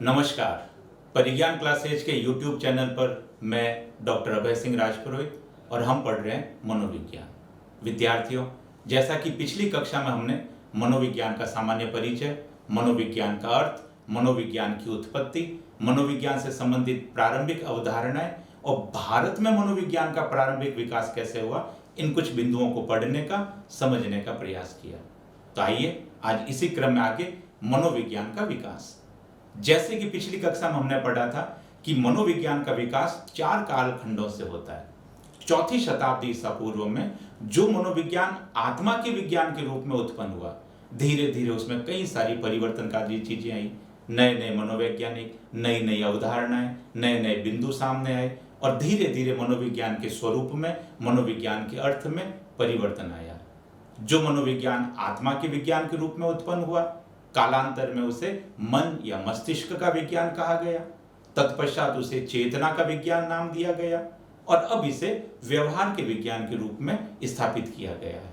नमस्कार। परिज्ञान क्लासेज के YouTube channel पर मैं डॉक्टर अभय सिंह राजपुरोहित और हम पढ़ रहे हैं मनोविज्ञान। विद्यार्थियों, जैसा कि पिछली कक्षा में हमने मनोविज्ञान का सामान्य परिचय, मनोविज्ञान का अर्थ, मनोविज्ञान की उत्पत्ति, मनोविज्ञान से संबंधित प्रारंभिक अवधारणाएं और भारत में मनोविज्ञान का प्रारंभिक विकास कैसे हुआ, इन कुछ बिंदुओं को पढ़ने का, समझने का प्रयास किया। तो आइए आज इसी क्रम में आगे मनोविज्ञान का विकास। जैसे कि पिछली कक्षा में हमने पढ़ा था कि मनोविज्ञान का विकास 4 कालखंडों से होता है। चौथी शताब्दी ईसा पूर्व में जो मनोविज्ञान आत्मा के विज्ञान के रूप में उत्पन्न हुआ, धीरे धीरे उसमें कई सारी परिवर्तनकारी चीजें आई। नए नए मनोवैज्ञानिक, नई नई अवधारणाएं, नए नए बिंदु सामने आए और धीरे धीरे मनोविज्ञान के स्वरूप में, मनोविज्ञान के अर्थ में परिवर्तन आया। जो मनोविज्ञान आत्मा के विज्ञान के रूप में उत्पन्न हुआ, कालांतर में उसे मन या मस्तिष्क का विज्ञान कहा गया। तत्पश्चात उसे चेतना का विज्ञान नाम दिया गया और अब इसे व्यवहार के विज्ञान के रूप में स्थापित किया गया है।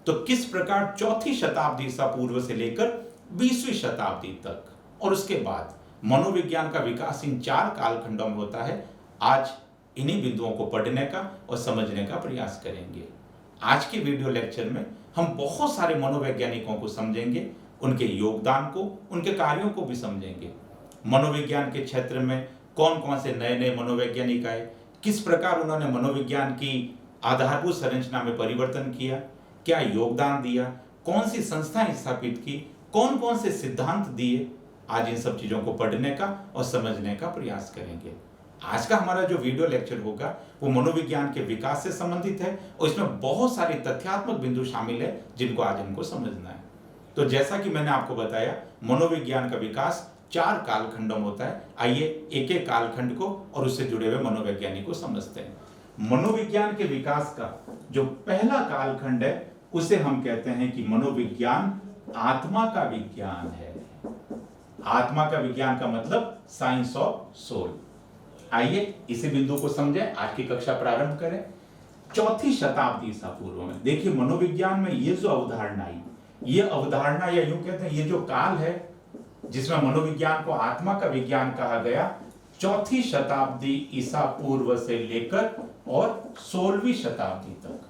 तो किस प्रकार चौथी शताब्दी ईसा पूर्व से लेकर 20वीं शताब्दी तक और उसके बाद मनोविज्ञान का विकास इन 4 कालखंडों में होता है, आज इन्हीं बिंदुओं को पढ़ने का और समझने का प्रयास करेंगे। आज के वीडियो लेक्चर में हम बहुत सारे मनोवैज्ञानिकों को समझेंगे, उनके योगदान को, उनके कार्यों को भी समझेंगे। मनोविज्ञान के क्षेत्र में कौन कौन से नए नए मनोवैज्ञानिक आए, किस प्रकार उन्होंने मनोविज्ञान की आधारभूत संरचना में परिवर्तन किया, क्या योगदान दिया, कौन सी संस्थाएं स्थापित की, कौन कौन से सिद्धांत दिए, आज इन सब चीजों को पढ़ने का और समझने का प्रयास करेंगे। आज का हमारा जो वीडियो लेक्चर होगा वो मनोविज्ञान के विकास से संबंधित है और इसमें बहुत सारे तथ्यात्मक बिंदु शामिल है जिनको आज हमको समझना है। तो जैसा कि मैंने आपको बताया, मनोविज्ञान का विकास 4 कालखंडों में होता है। आइए एक एक कालखंड को और उससे जुड़े हुए मनोवैज्ञानिक को समझते हैं। मनोविज्ञान के विकास का जो पहला कालखंड है उसे हम कहते हैं कि मनोविज्ञान आत्मा का विज्ञान है। आत्मा का विज्ञान का मतलब साइंस ऑफ सोल। आइए इसी बिंदु को समझें, आज की कक्षा प्रारंभ करें। चौथी शताब्दी ईसा पूर्व में देखिए, मनोविज्ञान में ये जो अवधारणा आई, ये अवधारणा या यूं कहते हैं ये जो काल है जिसमें मनोविज्ञान को आत्मा का विज्ञान कहा गया, चौथी शताब्दी ईसा पूर्व से लेकर और 16वीं शताब्दी तक,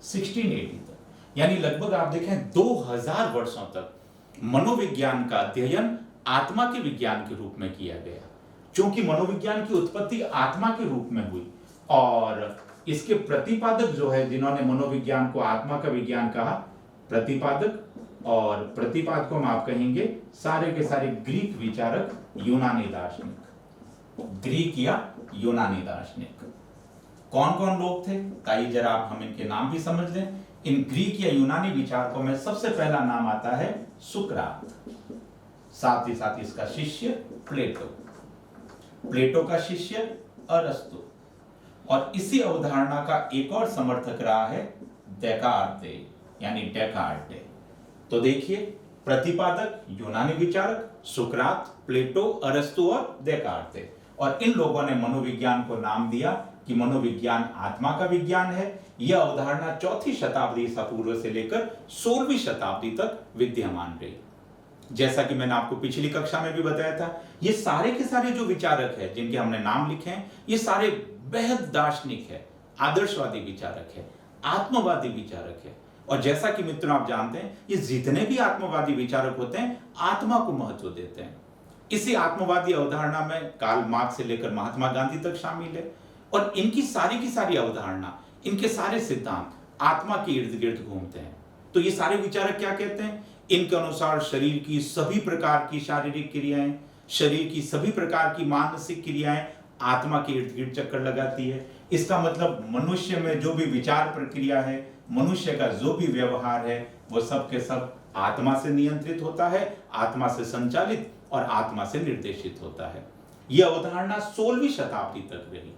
1680 तक, यानी लगभग आप देखें 2000 वर्षों तक मनोविज्ञान का अध्ययन आत्मा के विज्ञान के रूप में किया गया। क्योंकि मनोविज्ञान की उत्पत्ति आत्मा के रूप में हुई और इसके प्रतिपादक जो है, जिन्होंने मनोविज्ञान को आत्मा का विज्ञान कहा, प्रतिपादक और प्रतिपादकों में आप कहेंगे सारे के सारे ग्रीक विचारक, यूनानी दार्शनिक, ग्रीक या यूनानी दार्शनिक। कौन कौन लोग थे, ताइए जरा आप हम इनके नाम भी समझ लें। इन ग्रीक या यूनानी विचारकों में सबसे पहला नाम आता है सुकरात, साथ ही साथ इसका शिष्य प्लेटो, प्लेटो का शिष्य अरस्तु, और इसी अवधारणा का एक और समर्थक रहा है देकार्ते यानी डेकार्टे। तो देखिए, प्रतिपादक यूनानी विचारक सुकरात, प्लेटो, अरस्तु और देकार्ते, और इन लोगों ने मनोविज्ञान को नाम दिया कि मनोविज्ञान आत्मा का विज्ञान है। यह अवधारणा चौथी शताब्दी ईसा पूर्व से लेकर 16वीं शताब्दी तक विद्यमान रही। जैसा कि मैंने आपको पिछली कक्षा में भी बताया था, ये सारे के सारे जो विचारक हैं जिनके हमने नाम लिखे हैं, ये सारे बेहद दार्शनिक है, आदर्शवादी विचारक है, आत्मवादी विचारक है। और जैसा कि मित्रों आप जानते हैं, ये जितने भी आत्मवादी विचारक होते हैं आत्मा को महत्व देते हैं। इसी आत्मवादी अवधारणा में कार्ल मार्क्स से लेकर महात्मा गांधी तक शामिल है और इनकी सारी की सारी अवधारणा, इनके सारे सिद्धांत आत्मा के इर्द गिर्द घूमते हैं। तो ये सारे विचारक क्या कहते हैं, इनके अनुसार शरीर की सभी प्रकार की शारीरिक क्रियाएं, शरीर की सभी प्रकार की मानसिक क्रियाएं आत्मा के इर्द गिर्द चक्कर लगाती है। इसका मतलब मनुष्य में जो भी विचार प्रक्रिया है, मनुष्य का जो भी व्यवहार है, वो सब के सब आत्मा से नियंत्रित होता है, आत्मा से संचालित और आत्मा से निर्देशित होता है। यह अवधारणा 16वीं शताब्दी तक रही,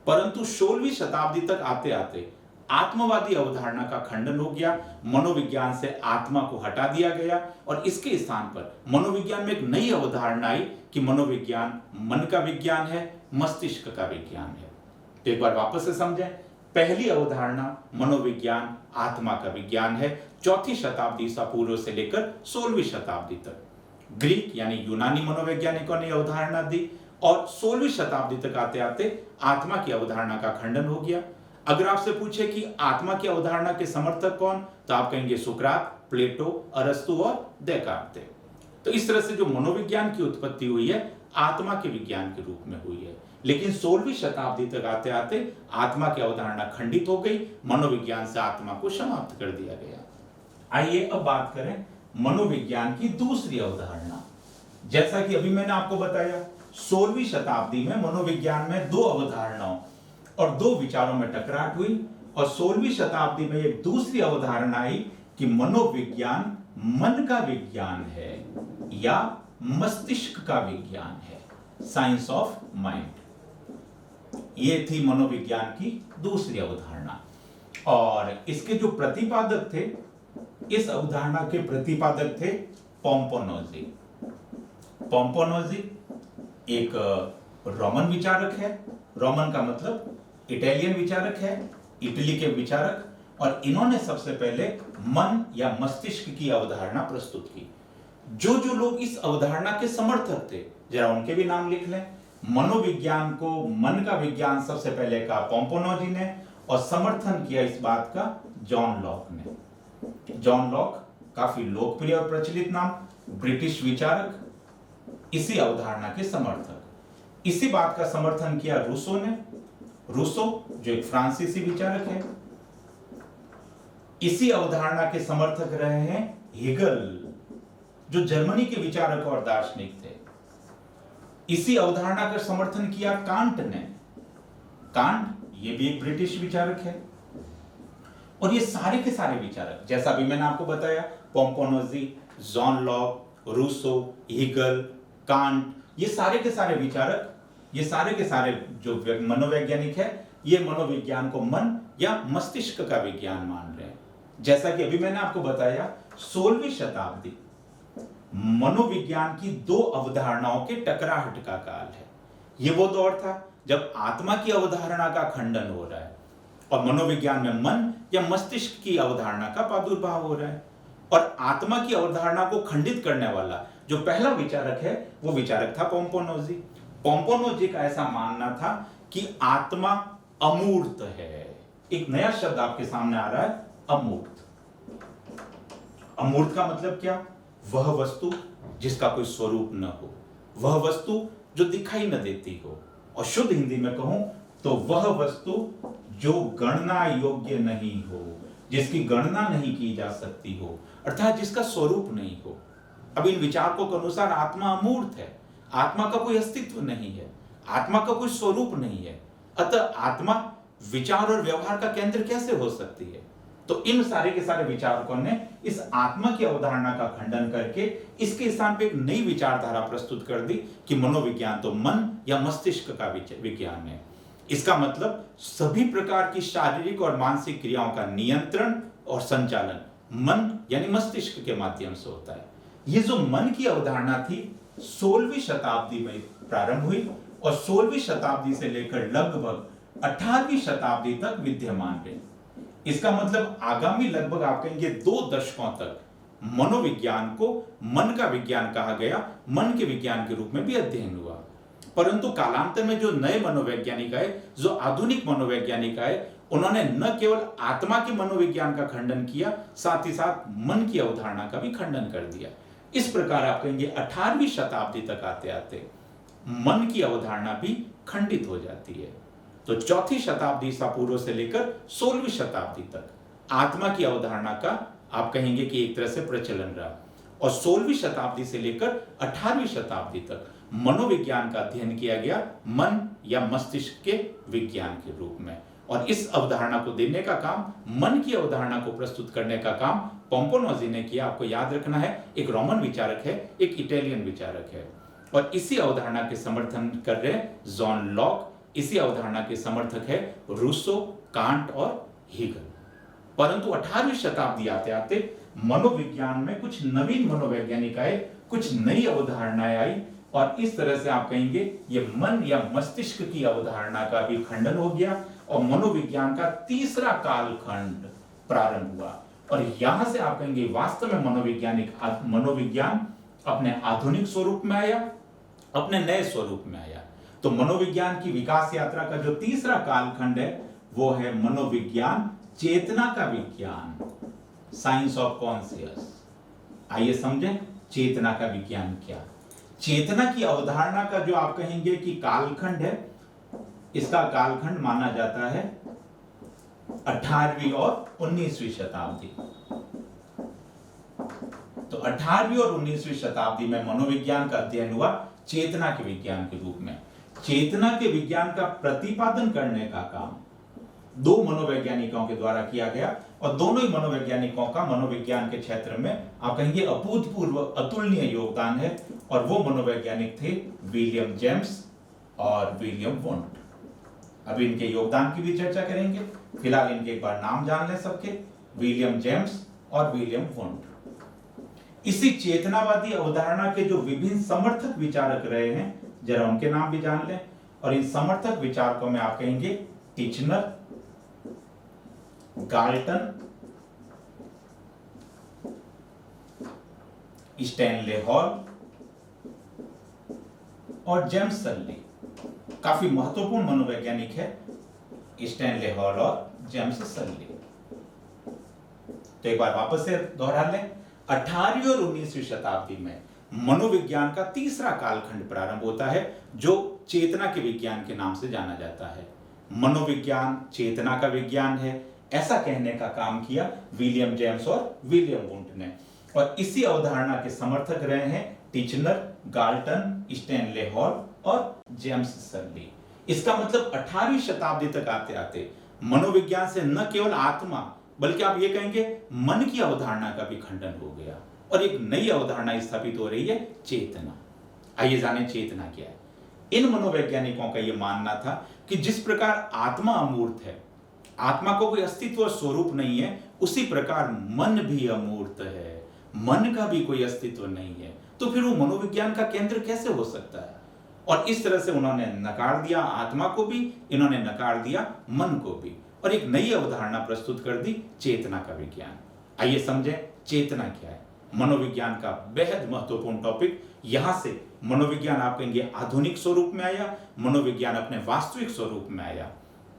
परंतु 16वीं शताब्दी तक आते आते आत्मवादी अवधारणा का खंडन हो गया। मनोविज्ञान से आत्मा को हटा दिया गया और इसके स्थान पर मनोविज्ञान में एक नई अवधारणा आई कि मनोविज्ञान मन का विज्ञान है, मस्तिष्क का विज्ञान है। तो एक बार वापस से समझें, पहली अवधारणा मनोविज्ञान आत्मा का विज्ञान है, चौथी शताब्दी ईसा पूर्व से लेकर 16वीं शताब्दी तक। ग्रीक यानी यूनानी मनोवैज्ञानिकों ने अवधारणा दी और 16वीं शताब्दी तक आते आते आत्मा की अवधारणा का खंडन हो गया। अगर आपसे पूछे कि आत्मा की अवधारणा के समर्थक कौन, तो आप कहेंगे सुकरात, प्लेटो, अरस्तु और देकार्त। तो इस तरह से जो मनोविज्ञान की उत्पत्ति हुई है आत्मा के विज्ञान के रूप में हुई है। लेकिन 16वीं शताब्दी तक आते आते आत्मा की अवधारणा खंडित हो गई, मनोविज्ञान से आत्मा को समाप्त कर दिया गया। आइए अब बात करें मनोविज्ञान की दूसरी अवधारणा। जैसा कि अभी मैंने आपको बताया 16वीं शताब्दी में मनोविज्ञान में दो अवधारणाओं और दो विचारों में टकराट हुई और 16वीं शताब्दी में एक दूसरी अवधारणा आई कि मनोविज्ञान मन का विज्ञान है या मस्तिष्क का विज्ञान है, साइंस ऑफ माइंड। ये थी मनोविज्ञान की दूसरी अवधारणा। और इसके जो प्रतिपादक थे, इस अवधारणा के प्रतिपादक थे पोम्पोनोजी। पोम्पोनोजी एक रोमन विचारक है, रोमन का मतलब इटालियन विचारक है, इटली के विचारक, और इन्होंने सबसे पहले मन या मस्तिष्क की अवधारणा प्रस्तुत की। जो जो लोग इस अवधारणा के समर्थक थे, जरा उनके भी नाम लिख लें। मनोविज्ञान को मन का विज्ञान सबसे पहले कहा पोम्पोनोजी ने, और समर्थन किया इस बात का जॉन लॉक ने। जॉन लॉक काफी लोकप्रिय और प्रचलित नाम, ब्रिटिश विचारक, इसी अवधारणा के समर्थक। इसी बात का समर्थन किया रूसो ने। रूसो जो एक फ्रांसीसी विचारक है। इसी अवधारणा के समर्थक रहे हैं हेगल, जो जर्मनी के विचारक और दार्शनिक थे। इसी अवधारणा का समर्थन किया कांट ने। कांट ये भी एक ब्रिटिश विचारक है। और ये सारे के सारे विचारक, जैसा भी मैंने आपको बताया, Pomponazzi, John Locke, Rousseau, Hegel, Kant, ये सारे के सारे विचारक, ये सारे के सारे जो मनोवैज्ञानिक है, ये मनोविज्ञान को मन या मस्तिष्क का विज्ञान मान रहे हैं। जैसा कि अभी मैंने आपको बताया 16वीं शताब्दी मनोविज्ञान की दो अवधारणाओं के टकराहट का काल है। ये वो दौर था जब आत्मा की अवधारणा का खंडन हो रहा है और मनोविज्ञान में मन या मस्तिष्क की अवधारणा का प्रादुर्भाव हो रहा है। और आत्मा की अवधारणा को खंडित करने वाला जो पहला विचारक है, वो विचारक था पोम्पोनोजी। पोम्पोनोजी का ऐसा मानना था कि आत्मा अमूर्त है। एक नया शब्द आपके सामने आ रहा है, अमूर्त। अमूर्त का मतलब क्या? वह वस्तु जिसका कोई स्वरूप न हो, वह वस्तु जो दिखाई न देती हो, और शुद्ध हिंदी में कहूं तो वह वस्तु जो गणना योग्य नहीं हो, जिसकी गणना नहीं की जा सकती हो, अर्थात जिसका स्वरूप नहीं हो। अब इन विचारकों के अनुसार आत्मा अमूर्त है, आत्मा का कोई अस्तित्व नहीं है, आत्मा का कोई स्वरूप नहीं है। अतः आत्मा विचार और व्यवहार का केंद्र कैसे हो सकती है? तो इन सारे के सारे विचारकों ने इस आत्मा की अवधारणा का खंडन करके इसके स्थान पे एक नई विचारधारा प्रस्तुत कर दी कि मनोविज्ञान तो मन या मस्तिष्क का विज्ञान है। इसका मतलब सभी प्रकार की शारीरिक और मानसिक क्रियाओं का नियंत्रण और संचालन मन यानी मस्तिष्क के माध्यम से होता है। ये जो मन की अवधारणा थी 16वीं शताब्दी में प्रारंभ हुई और 16वीं शताब्दी से लेकर लगभग 18वीं शताब्दी तक विद्यमान रही। इसका मतलब आगामी लगभग आप कहेंगे 2 दशकों तक मनोविज्ञान को मन का विज्ञान कहा गया, मन के विज्ञान के रूप में भी अध्ययन हुआ। परंतु कालांतर में जो नए मनोवैज्ञानिक आए, जो आधुनिक मनोवैज्ञानिक आए, उन्होंने न केवल आत्मा के मनोविज्ञान का खंडन किया, साथ ही साथ मन की अवधारणा का भी खंडन कर दिया। इस प्रकार आप कहेंगे 18वीं शताब्दी तक आते आते मन की अवधारणा भी खंडित हो जाती है। तो चौथी शताब्दी ईसा पूर्व से लेकर 16वीं शताब्दी तक आत्मा की अवधारणा का आप कहेंगे कि एक तरह से प्रचलन रहा, और 16वीं शताब्दी से लेकर 18वीं शताब्दी तक मनोविज्ञान का अध्ययन किया गया मन या मस्तिष्क के विज्ञान के रूप में। और इस अवधारणा को देने का काम, मन की अवधारणा को प्रस्तुत करने का काम पोम्पोनोजी ने किया। आपको याद रखना है, एक रोमन विचारक है, एक इटालियन विचारक है, और इसी अवधारणा के समर्थन कर रहे जॉन लॉक, इसी अवधारणा के समर्थक है रूसो, कांट और हेगल। परंतु 18वीं शताब्दी आते आते मनोविज्ञान में कुछ नवीन मनोवैज्ञानिक आए, कुछ नई अवधारणाएं आई, और इस तरह से आप कहेंगे ये मन या मस्तिष्क की अवधारणा का भी खंडन हो गया और मनोविज्ञान का तीसरा कालखंड प्रारंभ हुआ। और यहां से आप कहेंगे वास्तव में मनोविज्ञान अपने आधुनिक स्वरूप में आया, अपने नए स्वरूप में आया। तो मनोविज्ञान की विकास यात्रा का जो तीसरा कालखंड है वो है मनोविज्ञान चेतना का विज्ञान, साइंस ऑफ कॉन्शियस। आइए समझें चेतना का विज्ञान क्या। चेतना की अवधारणा का जो आप कहेंगे कि कालखंड है, इसका कालखंड माना जाता है 18वीं और 19वीं शताब्दी। तो 18वीं और 19वीं शताब्दी में मनोविज्ञान का अध्ययन हुआ चेतना के विज्ञान के रूप में। चेतना के विज्ञान का प्रतिपादन करने का काम दो मनोवैज्ञानिकों के द्वारा किया गया और दोनों ही मनोवैज्ञानिकों का मनोविज्ञान के क्षेत्र में आप कहेंगे अभूतपूर्व अतुलनीय योगदान है। और वो मनोवैज्ञानिक थे विलियम जेम्स और विलियम वुंट। अब इनके योगदान की भी चर्चा करेंगे, फिलहाल इनके एक बार नाम जान लें सबके, विलियम जेम्स और विलियम वुंट। इसी चेतनावादी अवधारणा के जो विभिन्न समर्थक विचारक रहे हैं, जरा उनके नाम भी जान लें। और इन समर्थक विचारकों में आप कहेंगे टिचनर, गाल्टन, स्टैनले हॉल और जेम्स सल्ली। काफी महत्वपूर्ण मनोवैज्ञानिक है स्टैनले हॉल और जेम्स सल्ली। तो एक बार वापस से दोहरा लें, 18वीं और 19वीं शताब्दी में मनोविज्ञान का तीसरा कालखंड प्रारंभ होता है जो चेतना के विज्ञान के नाम से जाना जाता है। मनोविज्ञान चेतना का विज्ञान है, ऐसा कहने का काम किया विलियम जेम्स और विलियम वुंट ने। और इसी अवधारणा के समर्थक रहे हैं टिचनर, गाल्टन, स्टैनले हॉल और जेम्स सल्ली। इसका मतलब 18वीं शताब्दी तक आते आते मनोविज्ञान से न केवल आत्मा बल्कि आप ये कहेंगे मन की अवधारणा का भी खंडन हो गया और एक नई अवधारणा स्थापित हो रही है चेतना। आइए जाने चेतना क्या है। इन मनोवैज्ञानिकों का यह मानना था कि जिस प्रकार आत्मा अमूर्त है, आत्मा को कोई अस्तित्व और स्वरूप नहीं है, उसी प्रकार मन भी अमूर्त है, मन का भी कोई अस्तित्व नहीं है। तो फिर वो मनोविज्ञान का केंद्र कैसे हो सकता है? और इस तरह से उन्होंने नकार दिया आत्मा को भी, इन्होंने नकार दिया मन को भी और एक नई अवधारणा प्रस्तुत कर दी चेतना का विज्ञान। आइए समझें चेतना क्या है। मनोविज्ञान का बेहद महत्वपूर्ण टॉपिक। यहां से मनोविज्ञान आप कहेंगे आधुनिक स्वरूप में आया, मनोविज्ञान अपने वास्तविक स्वरूप में आया।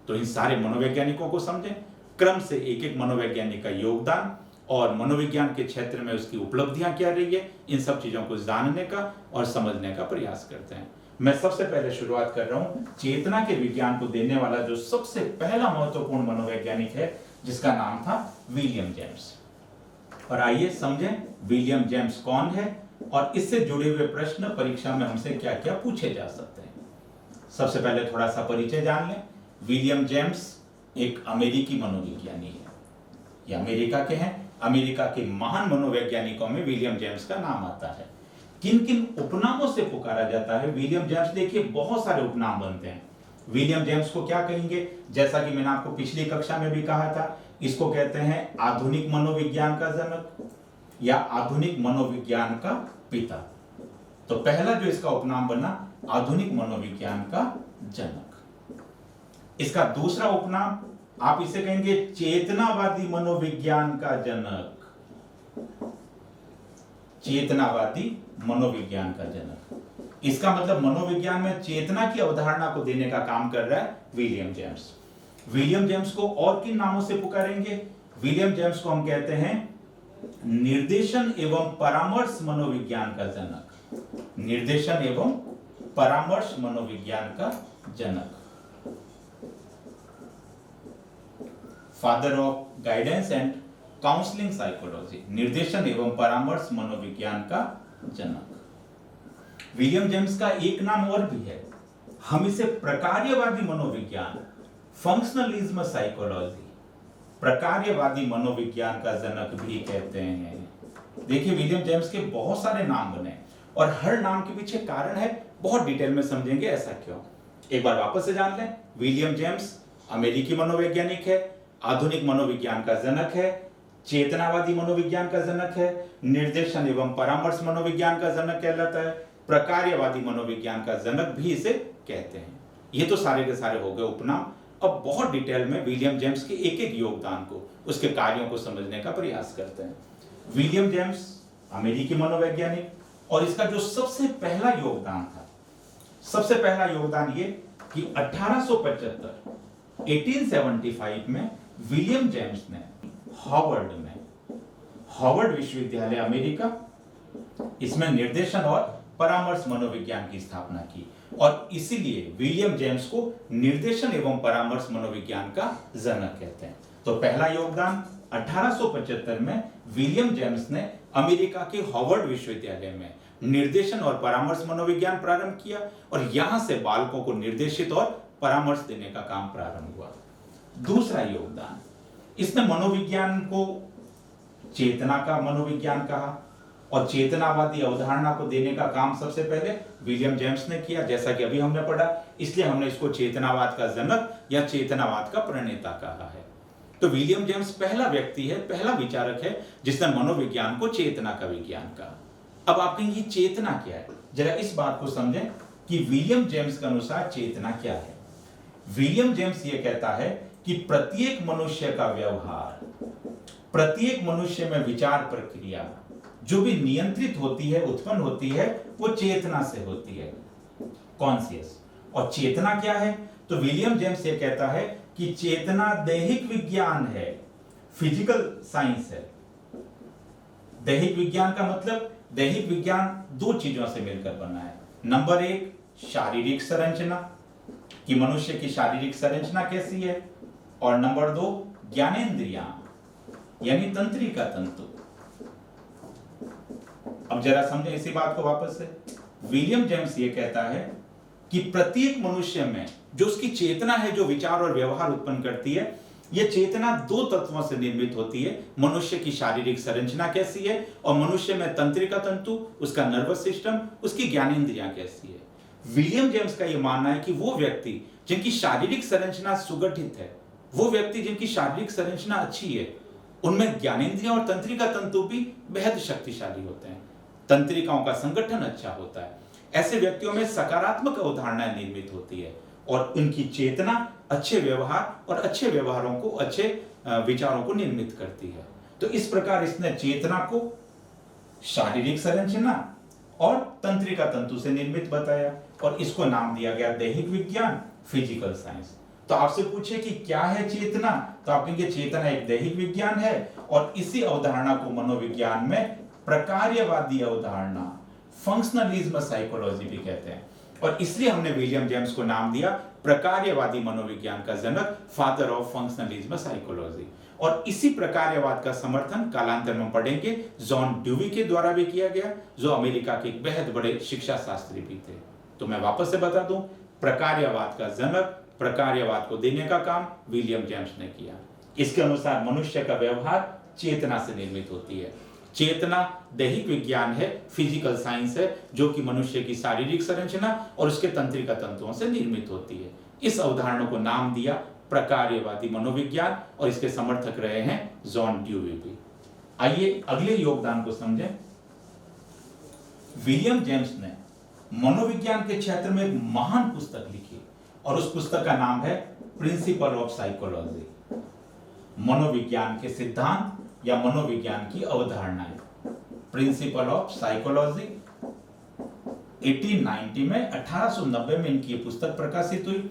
तो इन सारे मनोवैज्ञानिकों को समझें, क्रम से एक एक मनोवैज्ञानिक का योगदान और मनोविज्ञान के क्षेत्र में उसकी उपलब्धियां क्या रही है, इन सब चीजों को जानने का और समझने का प्रयास करते हैं। मैं सबसे पहले शुरुआत कर रहा हूं चेतना के विज्ञान को देने वाला जो सबसे पहला महत्वपूर्ण मनोवैज्ञानिक है, जिसका नाम था विलियम जेम्स। और आइए समझें विलियम जेम्स कौन है और इससे जुड़े हुए प्रश्न परीक्षा में हमसे क्या क्या पूछे जा सकते हैं। सबसे पहले थोड़ा सा परिचय जान लें। विलियम जेम्स एक अमेरिकी मनोविज्ञानी है, ये अमेरिका के हैं। अमेरिका के महान मनोवैज्ञानिकों में विलियम जेम्स का नाम आता है। किन किन उपनामों से पुकारा जाता है विलियम जेम्स? देखिए बहुत सारे उपनाम बनते हैं। विलियम जेम्स को क्या कहेंगे? जैसा कि मैंने आपको पिछली कक्षा में भी कहा था, इसको कहते हैं आधुनिक मनोविज्ञान का जनक या आधुनिक मनोविज्ञान का पिता। तो पहला जो इसका उपनाम बना आधुनिक मनोविज्ञान का जनक। इसका दूसरा उपनाम आप इसे कहेंगे चेतनावादी मनोविज्ञान का जनक। चेतनावादी मनोविज्ञान का जनक, इसका मतलब मनोविज्ञान में चेतना की अवधारणा को देने का काम कर रहा है विलियम जेम्स। विलियम जेम्स को और किन नामों से पुकारेंगे? विलियम जेम्स को हम कहते हैं निर्देशन एवं परामर्श मनोविज्ञान का जनक। निर्देशन एवं परामर्श मनोविज्ञान का जनक, father of guidance and counselling psychology. निर्देशन एवं परामर्श मनोविज्ञान का जनक। विलियम जेम्स का एक नाम और भी है, हम इसे प्रकार्यवादी मनोविज्ञान, फंक्शनलिज्म साइकोलॉजी, प्रकार्यवादी मनोविज्ञान का जनक भी कहते हैं। देखिए विलियम जेम्स के बहुत सारे नाम बने और हर नाम के पीछे कारण है, बहुत डिटेल में समझेंगे ऐसा क्यों। एक बार वापस से जान लें, विलियम जेम्स अमेरिकी मनोवैज्ञानिक है, आधुनिक मनोविज्ञान का जनक है, चेतनावादी मनोविज्ञान का जनक है, निर्देशन एवं परामर्श मनोविज्ञान का जनक कहलाता है, प्रकार्यवादी मनोविज्ञान का जनक भी इसे कहते हैं। ये तो सारे के सारे हो गए उपनाम। अब बहुत डिटेल में विलियम जेम्स के एक एक योगदान को, उसके कार्यों को समझने का प्रयास करते हैं। विलियम जेम्स अमेरिकी मनोवैज्ञानिक, और इसका जो सबसे पहला योगदान था, सबसे पहला योगदान ये कि 1875 1875 में विलियम जेम्स ने हार्वर्ड विश्वविद्यालय अमेरिका, इसमें निर्देशन और परामर्श मनोविज्ञान की स्थापना की और इसीलिए विलियम जेम्स को निर्देशन एवं परामर्श मनोविज्ञान का जनक कहते हैं। तो पहला योगदान 1875 में विलियम जेम्स ने अमेरिका के हार्वर्ड विश्वविद्यालय में निर्देशन और परामर्श मनोविज्ञान प्रारंभ किया और यहां से बालकों को निर्देशित और परामर्श देने का काम प्रारंभ हुआ। दूसरा योगदान, इसने मनोविज्ञान को चेतना का मनोविज्ञान कहा और चेतनावादी अवधारणा को देने का काम सबसे पहले विलियम जेम्स ने किया, जैसा कि अभी हमने पढ़ा, इसलिए हमने इसको चेतनावाद का जनक या चेतनावाद का प्रणेता कहा है। तो विलियम जेम्स पहला व्यक्ति है, पहला विचारक है जिसने मनोविज्ञान को चेतना का विज्ञान कहा। अब आप कहेंगे चेतना क्या है, जरा इस बात को समझें कि विलियम जेम्स के अनुसार चेतना क्या है। विलियम जेम्स ये कहता है कि प्रत्येक मनुष्य का व्यवहार, प्रत्येक मनुष्य में विचार प्रक्रिया जो भी नियंत्रित होती है, उत्पन्न होती है, वो चेतना से होती है, कॉन्शियस। और चेतना क्या है? तो विलियम जेम्स ये कहता है कि चेतना दैहिक विज्ञान है, फिजिकल साइंस है। दैहिक विज्ञान का मतलब, दैहिक विज्ञान दो चीजों से मिलकर बना है। नंबर एक, शारीरिक संरचना, कि मनुष्य की शारीरिक संरचना कैसी है, और नंबर दो, ज्ञानेंद्रियां यानी तंत्रिका तंतु। अब जरा समझें इसी बात को वापस से। विलियम जेम्स ये कहता है कि प्रत्येक मनुष्य में जो उसकी चेतना है, जो विचार और व्यवहार उत्पन्न करती है, यह चेतना दो तत्वों से निर्मित होती है। मनुष्य की शारीरिक संरचना कैसी है और मनुष्य में तंत्रिका तंतु, उसका नर्वस सिस्टम, उसकी ज्ञानेंद्रियां कैसी है। विलियम जेम्स का यह मानना है कि वो व्यक्ति जिनकी शारीरिक संरचना सुगठित है, वो व्यक्ति जिनकी शारीरिक संरचना अच्छी है, उनमें ज्ञानेंद्रियां और तंत्रिका तंतु भी बेहद शक्तिशाली होते हैं, तंत्रिकाओं का संगठन अच्छा होता है। ऐसे व्यक्तियों में सकारात्मक अवधारणाएं निर्मित होती है और उनकी चेतना अच्छे व्यवहार और अच्छे व्यवहारों को, अच्छे विचारों को निर्मित करती है। तो इस प्रकार इसने चेतना को शारीरिक संरचना और तंत्रिका तंतु से निर्मित बताया और इसको नाम दिया गया दैहिक विज्ञान, फिजिकल साइंस। तो आपसे पूछे कि क्या है चेतना, तो आप कहेंगे चेतना एक दैहिक विज्ञान है और इसी अवधारणा को मनोविज्ञान में प्रकार्यवादी अवधारणा, फंक्शनलिज्म साइकोलॉजी भी कहते हैं। और इसलिए हमने विलियम जेम्स को नाम दिया प्रकार्यवादी मनोविज्ञान का जनक, फादर ऑफ फंक्शनलिज्म साइकोलॉजी। और इसी प्रकार्यवाद का समर्थन कालांतर में पढ़ेंगे जॉन ड्यूवी के द्वारा भी किया गया, जो अमेरिका के एक बेहद बड़े शिक्षा शास्त्री भी थे। तो मैं वापस से बता दूं, प्रकार्यवाद का जनक, प्रकार्यवाद को देने का काम विलियम जेम्स ने किया। इसके अनुसार मनुष्य का व्यवहार चेतना से निर्मित होती है। चेतना दैहिक विज्ञान है, फिजिकल साइंस है, जो कि मनुष्य की शारीरिक संरचना और उसके तंत्रिका तंतुओं से निर्मित होती है। इस अवधारणा को नाम दिया प्रकार्यवादी मनोविज्ञान और इसके समर्थक रहे हैं जॉन ड्यूवी भी। आइए अगले योगदान को समझें। विलियम जेम्स ने मनोविज्ञान के क्षेत्र में एक महान पुस्तक लिखी और उस पुस्तक का नाम है प्रिंसिपल ऑफ साइकोलॉजी, मनोविज्ञान के सिद्धांत या मनोविज्ञान की अवधारणाएं। प्रिंसिपल ऑफ साइकोलॉजी 1890 में, 1890 में इनकी पुस्तक प्रकाशित हुई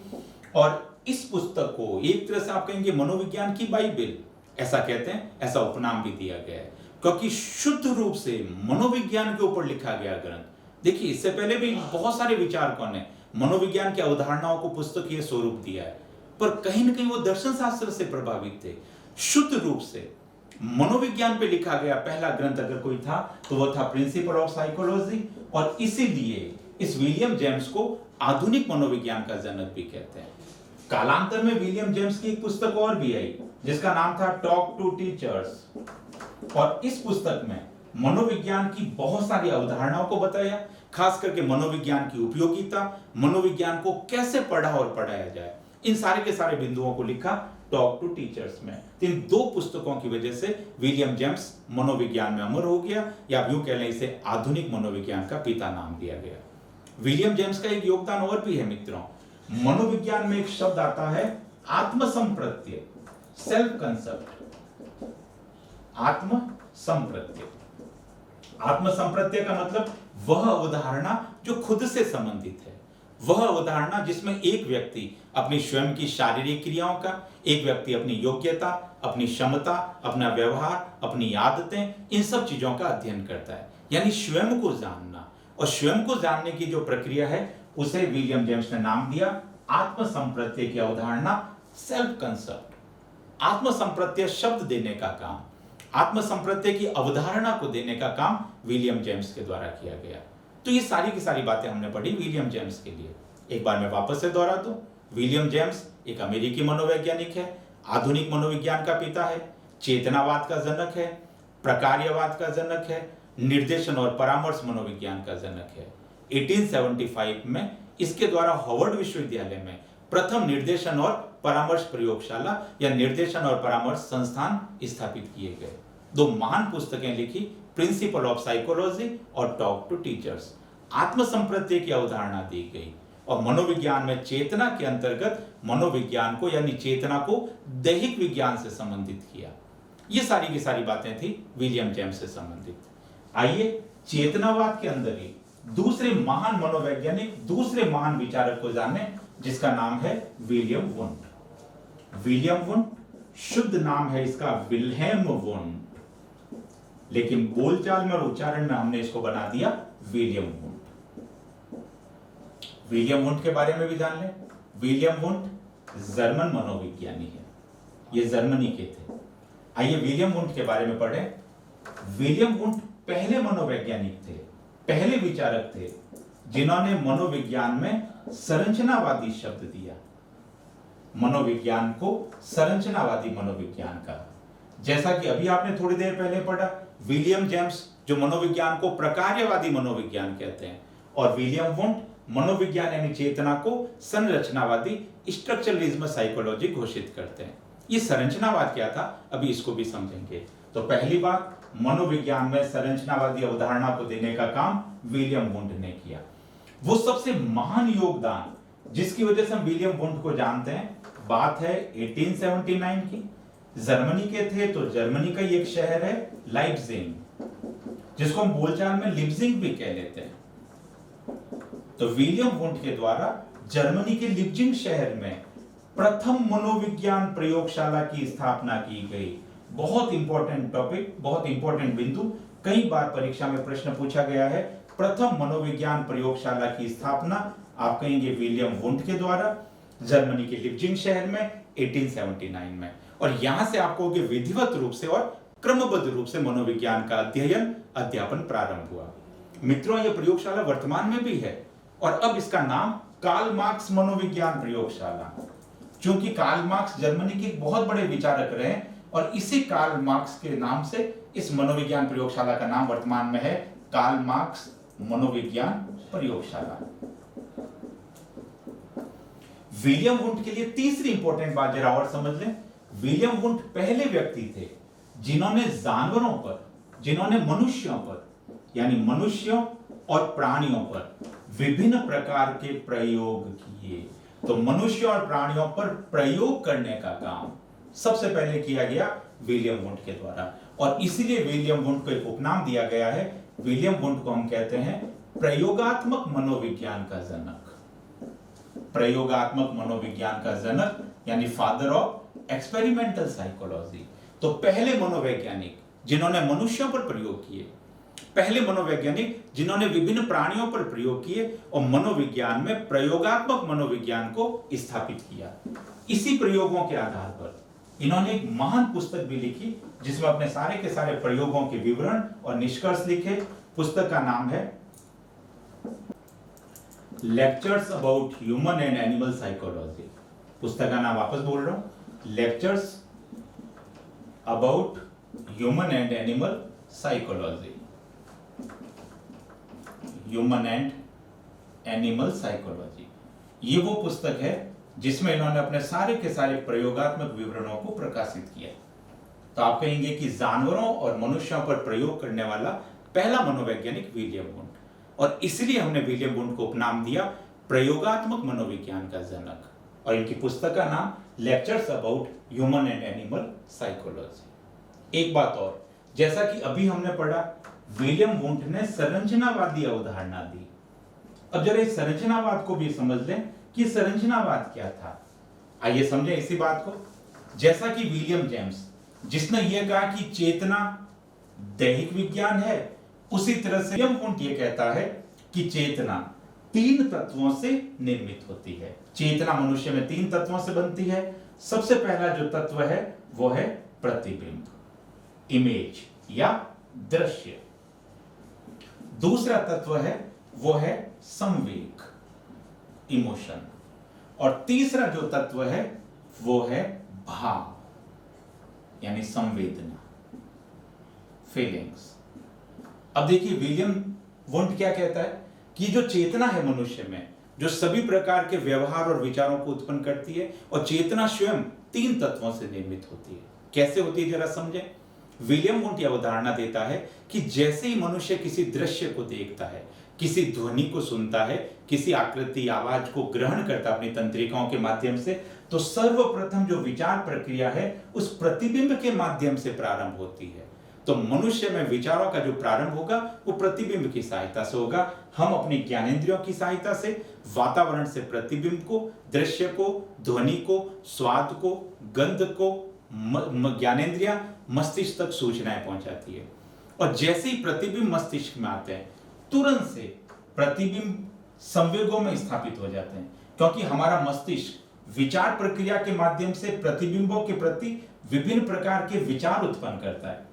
और इस पुस्तक को एक तरह से आप कहेंगे मनोविज्ञान की बाइबिल ऐसा कहते हैं, ऐसा उपनाम भी दिया गया है, क्योंकि शुद्ध रूप से मनोविज्ञान के ऊपर लिखा गया ग्रंथ। देखिए, इससे पहले भी बहुत सारे विचारकों ने मनोविज्ञान की अवधारणाओं को पुस्तक ये स्वरूप दिया है, पर कहीं ना कहीं वो दर्शन शास्त्र से प्रभावित थे। शुद्ध रूप से मनोविज्ञान पे लिखा गया पहला ग्रंथ अगर कोई था तो वो था प्रिंसिपल ऑफ साइकोलॉजी। और इसीलिए इस विलियम जेम्स को आधुनिक मनोविज्ञान का जनक भी कहते हैं। कालांतर में विलियम जेम्स की एक पुस्तक और भी आई जिसका नाम था टॉक टू टीचर्स, और इस पुस्तक में मनोविज्ञान की बहुत सारी अवधारणाओं को बताया, खास करके मनोविज्ञान की उपयोगिता, मनोविज्ञान को कैसे पढ़ा और पढ़ाया जाए, इन सारे के सारे बिंदुओं को लिखा टॉक टू टीचर्स में। इन दो पुस्तकों की वजह से विलियम जेम्स मनोविज्ञान में अमर हो गया, या यूं कह लें इसे आधुनिक मनोविज्ञान का पिता नाम दिया गया। विलियम जेम्स का एक योगदान और भी है मित्रों। मनोविज्ञान में एक शब्द आता है आत्मसंप्रत्यय, सेल्फ कंसेप्ट, आत्मसंप्रत्यय। आत्म संप्रत्यय का मतलब वह अवधारणा जो खुद से संबंधित है, वह अवधारणा जिसमें एक व्यक्ति अपनी स्वयं की शारीरिक क्रियाओं का, एक व्यक्ति अपनी योग्यता, अपनी क्षमता, अपना व्यवहार, अपनी आदतें, इन सब चीजों का अध्ययन करता है। यानी स्वयं को जानना, और स्वयं को जानने की जो प्रक्रिया है उसे विलियम जेम्स ने नाम दिया आत्म संप्रत्यय की अवधारणा, सेल्फ कंसेप्ट। आत्म संप्रत्यय शब्द देने का काम, आत्म संप्रत्यय की अवधारणा को देने का काम विलियम जेम्स के द्वारा किया गया। तो ये सारी की सारी बातें हमने पढ़ी विलियम जेम्स के लिए। एक बार मैं वापस से दोहरा दूं, विलियम जेम्स एक अमेरिकी मनोवैज्ञानिक है, आधुनिक मनोविज्ञान का पिता है, चेतनावाद का जनक है, प्रकार्यवाद का जनक है, निर्देशन और परामर्श मनोविज्ञान का जनक है। 1875 में इसके द्वारा हार्वर्ड विश्वविद्यालय में प्रथम निर्देशन और परामर्श प्रयोगशाला या निर्देशन और परामर्श संस्थान स्थापित किए गए। 2 महान पुस्तकें लिखी, प्रिंसिपल ऑफ साइकोलॉजी और टॉक टू टीचर्स। आत्म संप्रत्यय की अवधारणा दी गई और मनोविज्ञान में चेतना के अंतर्गत मनोविज्ञान को यानी चेतना को दैहिक विज्ञान से संबंधित किया। ये सारी की सारी बातें थी विलियम जेम्स से संबंधित। आइए चेतनावाद के अंदर ही दूसरे महान मनोवैज्ञानिक, दूसरे महान विचारक को जाने, जिसका नाम है विलियम वुंड। विलियम वुंड, शुद्ध नाम है इसका विल्हेम वुंड, लेकिन बोलचाल में और उच्चारण में हमने इसको बना दिया विलियम वुंड। विलियम वुंड के बारे में भी जान लें। विलियम वुंड जर्मन मनोविज्ञानी है, ये जर्मनी के थे। आइए विलियम वुंड के बारे में पढ़ें। विलियम वुंड पहले मनोवैज्ञानिक थे, पहले विचारक थे जिन्होंने मनोविज्ञान में संरचनावादी शब्द दिया। मनोविज्ञान को संरचनावादी मनोविज्ञान का, जैसा कि अभी आपने थोड़ी देर पहले पढ़ा, विलियम जेम्स जो मनोविज्ञान को प्रकार्यवादी मनोविज्ञान कहते हैं, और विलियम वुंड मनोविज्ञान यानी चेतना को संरचनावादी स्ट्रक्चरलिज्म साइकोलॉजी घोषित करते हैं। ये संरचनावाद क्या था, अभी इसको भी समझेंगे। तो पहली बात, मनोविज्ञान में संरचनावादी अवधारणा को देने का काम विलियम वुंड ने किया। वो सबसे महान योगदान जिसकी वजह से हम विलियम वुंड को जानते हैं, बात है 1879 की। जर्मनी के थे, तो जर्मनी का ही एक शहर है लाइप्जिग, जिसको हम बोलचाल में लिप्जिग भी कह लेते हैं। तो विलियम वुंड के द्वारा जर्मनी के लिप्जिग शहर में प्रथम मनोविज्ञान प्रयोगशाला की स्थापना की गई। बहुत इंपॉर्टेंट टॉपिक, बहुत इंपॉर्टेंट बिंदु, कई बार परीक्षा में प्रश्न पूछा गया है। प्रथम मनोविज्ञान प्रयोगशाला की स्थापना आप कहेंगे विलियम वुंड के द्वारा जर्मनी के लिप्जिग शहर में 1879 में, और यहां से आपको विधिवत रूप से और क्रमबद्ध रूप से मनोविज्ञान का अध्ययन अध्यापन प्रारंभ हुआ। मित्रों, यह प्रयोगशाला वर्तमान में भी है, और अब इसका नाम कार्ल मार्क्स मनोविज्ञान प्रयोगशाला, क्योंकि कार्ल मार्क्स जर्मनी के बहुत बड़े विचारक रहे, और इसी कार्ल मार्क्स के नाम से इस मनोविज्ञान प्रयोगशाला का नाम वर्तमान में है कार्ल मार्क्स मनोविज्ञान प्रयोगशाला। विलियम वुंड के लिए तीसरी इंपॉर्टेंट बात जरा और समझ लें। विलियम वुंड पहले व्यक्ति थे जिन्होंने जानवरों पर, जिन्होंने मनुष्यों पर, यानी मनुष्यों और प्राणियों पर विभिन्न प्रकार के प्रयोग किए। तो मनुष्यों और प्राणियों पर प्रयोग करने का काम सबसे पहले किया गया विलियम वुंड के द्वारा, और इसीलिए विलियम वुंड को एक उपनाम दिया गया है। विलियम वुंड को हम कहते हैं प्रयोगात्मक मनोविज्ञान का जनक। प्रयोगात्मक मनोविज्ञान का जनक यानी फादर ऑफ एक्सपेरिमेंटल साइकोलॉजी। तो पहले मनोवैज्ञानिक जिन्होंने मनुष्यों पर प्रयोग किए, पहले मनोवैज्ञानिक जिन्होंने विभिन्न प्राणियों पर प्रयोग किए और मनोविज्ञान में प्रयोगात्मक मनोविज्ञान को स्थापित किया। इसी प्रयोगों के आधार पर इन्होंने एक महान पुस्तक भी लिखी, जिसमें अपने सारे के सारे प्रयोगों के विवरण और निष्कर्ष लिखे। पुस्तक का नाम है lectures about human and animal psychology. पुस्तक का नाम वापस बोल रहा हूं, lectures about human and animal psychology. Human and animal psychology, ये वो पुस्तक है जिसमें इन्होंने अपने सारे के सारे प्रयोगात्मक विवरणों को प्रकाशित किया। तो आप कहेंगे कि जानवरों और मनुष्यों पर प्रयोग करने वाला पहला मनोवैज्ञानिक विलियम वुंड, और इसलिए हमने विलियम वुंड को उपनाम दिया प्रयोगात्मक मनोविज्ञान का जनक, और इनकी पुस्तक का नाम lectures about human and animal psychology. एक बात और, जैसा कि अभी हमने पढ़ा विलियम वुंट ने संरचनावादी अवधारणा दी। अब जरा इस संरचनावाद को भी समझ लें कि संरचनावाद क्या था। आइए समझें इसी बात को। जैसा कि विलियम जेम्स जिसने यह कहा कि चेतना दैहिक विज्ञान है, उसी तरह से विलियम वुंट यह कहता है कि चेतना 3 तत्वों से निर्मित होती है। चेतना मनुष्य में 3 तत्वों से बनती है। सबसे पहला जो तत्व है वो है प्रतिबिंब, इमेज या दृश्य। दूसरा तत्व है वो है संवेग, इमोशन। और तीसरा जो तत्व है वो है भाव यानी संवेदना, फीलिंग्स। अब देखिए विलियम वुंट क्या कहता है कि जो चेतना है मनुष्य में, जो सभी प्रकार के व्यवहार और विचारों को उत्पन्न करती है, और चेतना स्वयं 3 तत्वों से निर्मित होती है। कैसे होती है जरा समझें। विलियम वुंट यह अवधारणा देता है कि जैसे ही मनुष्य किसी दृश्य को देखता है, किसी ध्वनि को सुनता है, किसी आकृति आवाज को ग्रहण करता है अपनी तंत्रिकाओं के माध्यम से, तो सर्वप्रथम जो विचार प्रक्रिया है उस प्रतिबिंब के माध्यम से प्रारंभ होती है। तो मनुष्य में विचारों का जो प्रारंभ होगा वो प्रतिबिंब की सहायता से होगा। हम अपनी ज्ञानेंद्रियों की सहायता से वातावरण से प्रतिबिंब को, दृश्य को, ध्वनि को, स्वाद को, गंध को ज्ञानेंद्रियां मस्तिष्क तक सूचनाएं पहुंचाती है। और जैसे ही प्रतिबिंब मस्तिष्क में आते हैं तुरंत से प्रतिबिंब संवेगों में स्थापित हो जाते हैं, क्योंकि हमारा मस्तिष्क विचार प्रक्रिया के माध्यम से प्रतिबिंबों के प्रति विभिन्न प्रकार के विचार उत्पन्न करता है।